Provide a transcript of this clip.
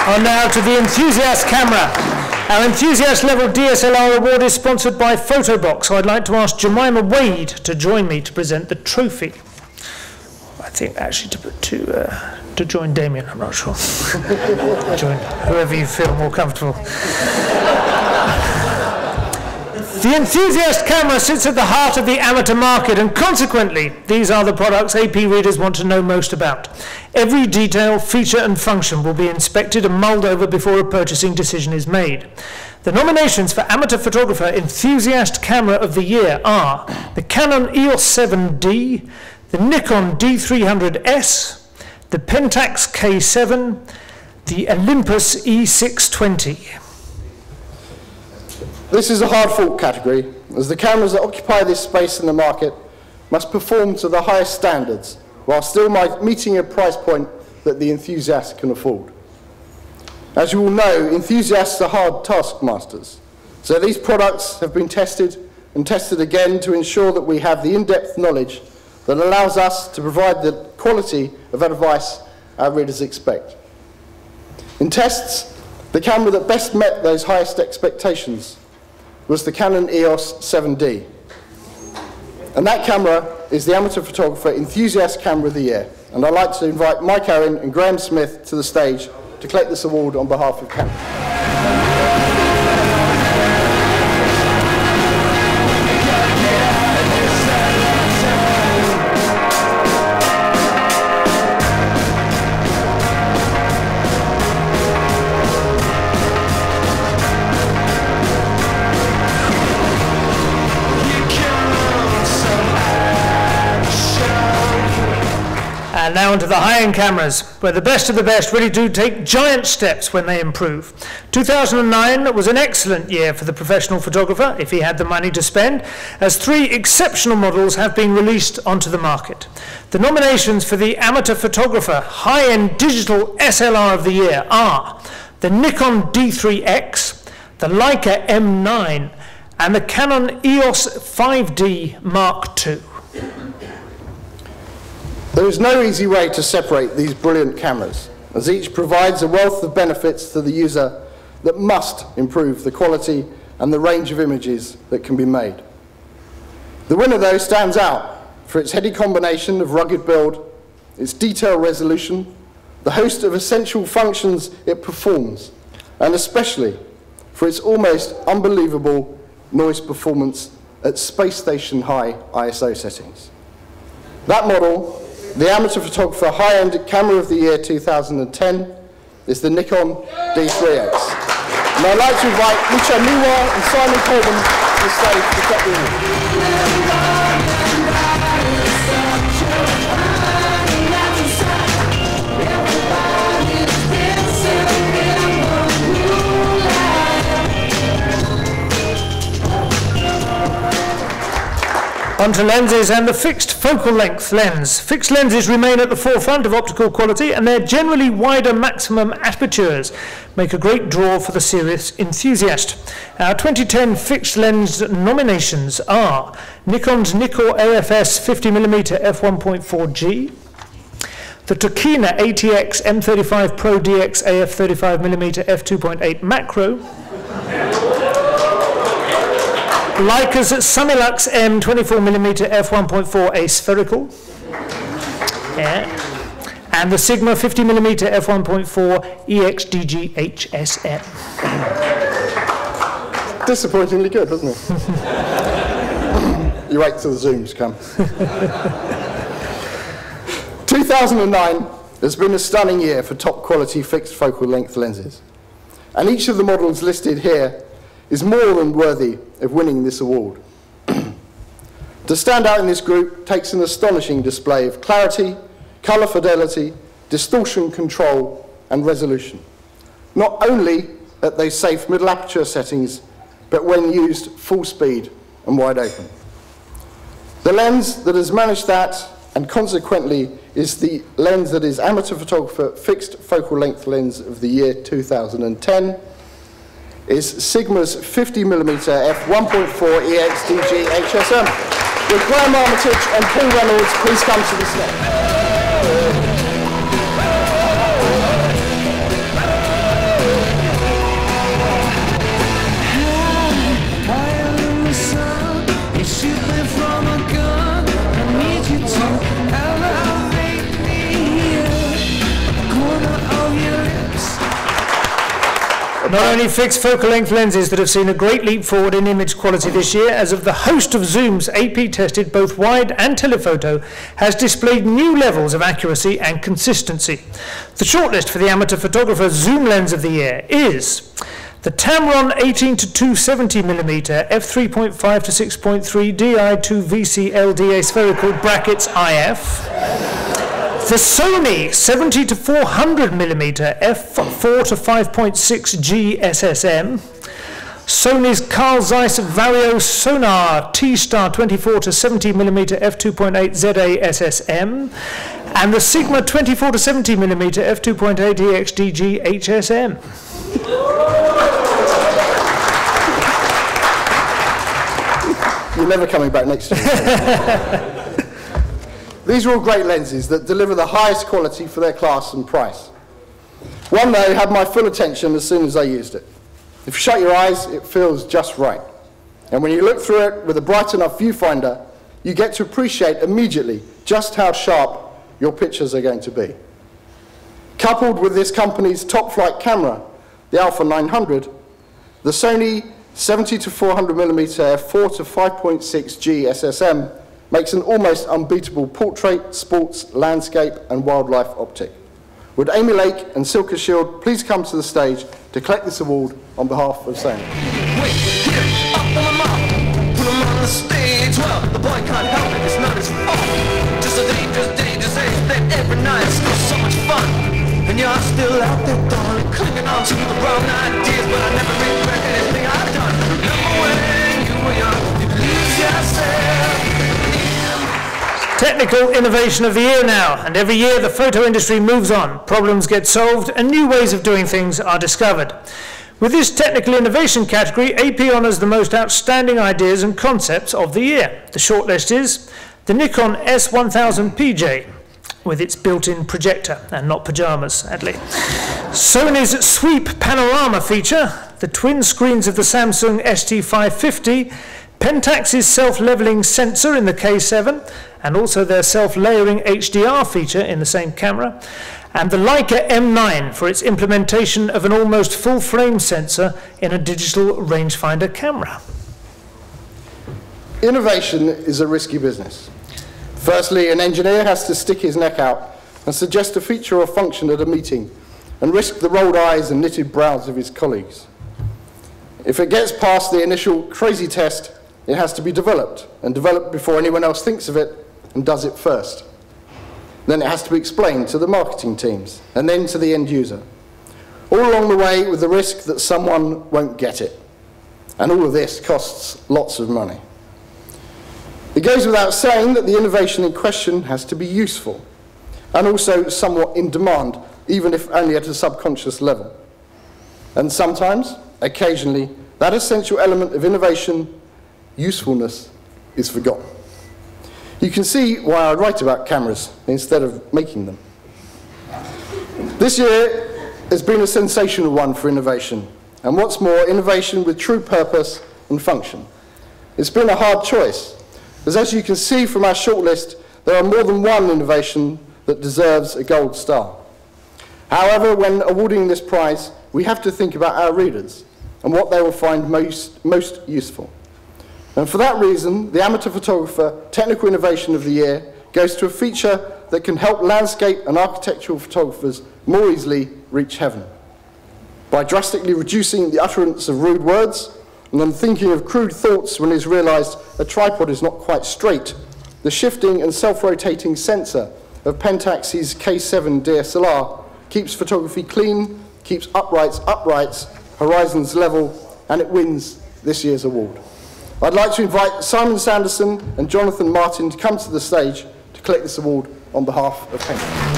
On now to the Enthusiast camera. Our Enthusiast Level DSLR Award is sponsored by Photobox, so I'd like to ask Jemima Wade to join me to present the trophy. I think actually to join Damien, I'm not sure. Join whoever you feel more comfortable. The Enthusiast camera sits at the heart of the amateur market, and consequently, these are the products AP readers want to know most about. Every detail, feature and function will be inspected and mulled over before a purchasing decision is made. The nominations for Amateur Photographer Enthusiast Camera of the Year are the Canon EOS 7D, the Nikon D300S, the Pentax K7, the Olympus E620. This is a hard-fought category, as the cameras that occupy this space in the market must perform to the highest standards, while still meeting a price point that the enthusiast can afford. As you all know, enthusiasts are hard taskmasters, so these products have been tested and tested again to ensure that we have the in-depth knowledge that allows us to provide the quality of advice our readers expect. In tests, the camera that best met those highest expectations was the Canon EOS 7D. And that camera is the Amateur Photographer Enthusiast Camera of the Year. And I'd like to invite Mike Owen and Graham Smith to the stage to collect this award on behalf of Canon. And now onto the high-end cameras, where the best of the best really do take giant steps when they improve. 2009 was an excellent year for the professional photographer, if he had the money to spend, as 3 exceptional models have been released onto the market. The nominations for the Amateur Photographer High-End Digital SLR of the Year are the Nikon D3X, the Leica M9, and the Canon EOS 5D Mark II. There is no easy way to separate these brilliant cameras, as each provides a wealth of benefits to the user that must improve the quality and the range of images that can be made. The winner, though, stands out for its heady combination of rugged build, its detail resolution, the host of essential functions it performs, and especially for its almost unbelievable noise performance at space station high ISO settings. That model, the Amateur Photographer High-End Camera of the Year 2010, is the Nikon D3X. And I'd like to invite Lucia Niwa and Simon Corbin to the stage to get the award. Onto lenses and the fixed focal length lens. Fixed lenses remain at the forefront of optical quality, and their generally wider maximum apertures make a great draw for the serious enthusiast. Our 2010 fixed lens nominations are Nikon's Nikkor AFS 50mm f1.4G, the Tokina ATX M35 Pro DX AF 35mm f2.8 macro, Leica's Summilux M 24mm f1.4 aspherical, and the Sigma 50mm f1.4 EXDG HSM. Disappointingly good, wasn't it? You wait till the zooms come. 2009 has been a stunning year for top quality fixed focal length lenses, and each of the models listed here is more than worthy of winning this award. To stand out in this group takes an astonishing display of clarity, colour fidelity, distortion control and resolution, not only at those safe middle aperture settings, but when used full speed and wide open. The lens that has managed that, and consequently is the lens that is Amateur Photographer Fixed Focal Length Lens of the Year 2010, is Sigma's 50mm f1.4 EXDG HSM. With Graham Armitage and Paul Reynolds, please come to the stage. not only fixed focal length lenses that have seen a great leap forward in image quality this year, as of the host of zooms AP tested both wide and telephoto has displayed new levels of accuracy and consistency. The shortlist for the amateur photographer zoom lens of the year is the Tamron 18 to 270mm f3.5 to 6.3 Di2 VC LDA spherical brackets IF. The Sony 70 to 400mm f4 to 5.6 G SSM. Sony's Carl Zeiss Vario Sonar T-Star 24 to 70mm f2.8 ZA SSM. And the Sigma 24 to 70mm f2.8 EXDG HSM. You're never coming back next year. These are all great lenses that deliver the highest quality for their class and price. One, though, had my full attention as soon as I used it. If you shut your eyes, it feels just right. And when you look through it with a bright enough viewfinder, you get to appreciate immediately just how sharp your pictures are going to be. Coupled with this company's top flight camera, the Alpha 900, the Sony 70 to 400mm f4 to 5.6 G SSM makes an almost unbeatable portrait, sports, landscape and wildlife optic. Would Amy Lake and Silka Shield please come to the stage to collect this award on behalf of Sony? Wait, here, up on the mop, put him on the stage. Well, the boy can't help it, it's not his fault. Just a dangerous age that every night is still so much fun. And you're still out there, darling, clinging on to the wrong ideas. But I never regret anything I've done. Remember when you were young, you lose yourself. Technical innovation of the year now, and every year the photo industry moves on, problems get solved and new ways of doing things are discovered. With this technical innovation category, AP honours the most outstanding ideas and concepts of the year. The shortlist is the Nikon S1000PJ, with its built-in projector, and not pyjamas, sadly. Sony's Sweep Panorama feature, the twin screens of the Samsung ST550, Pentax's self-leveling sensor in the K7, and also their self-layering HDR feature in the same camera, and the Leica M9 for its implementation of an almost full-frame sensor in a digital rangefinder camera. Innovation is a risky business. Firstly, an engineer has to stick his neck out and suggest a feature or function at a meeting and risk the rolled eyes and knitted brows of his colleagues. If it gets past the initial crazy test, it has to be developed, and developed before anyone else thinks of it and does it first. Then it has to be explained to the marketing teams, and then to the end user. All along the way with the risk that someone won't get it. And all of this costs lots of money. It goes without saying that the innovation in question has to be useful, and also somewhat in demand, even if only at a subconscious level. And sometimes, occasionally, that essential element of innovation, usefulness, is forgotten. You can see why I write about cameras instead of making them. This year has been a sensational one for innovation, and what's more, innovation with true purpose and function. It's been a hard choice, as you can see from our shortlist, there are more than one innovation that deserves a gold star. However, when awarding this prize, we have to think about our readers and what they will find most useful. And for that reason, the Amateur Photographer Technical Innovation of the Year goes to a feature that can help landscape and architectural photographers more easily reach heaven. By drastically reducing the utterance of rude words, and then thinking of crude thoughts when he's realised a tripod is not quite straight, the shifting and self-rotating sensor of Pentax's K7 DSLR keeps photography clean, keeps uprights, horizons level, and it wins this year's award. I'd like to invite Simon Sanderson and Jonathan Martin to come to the stage to collect this award on behalf of Pentax.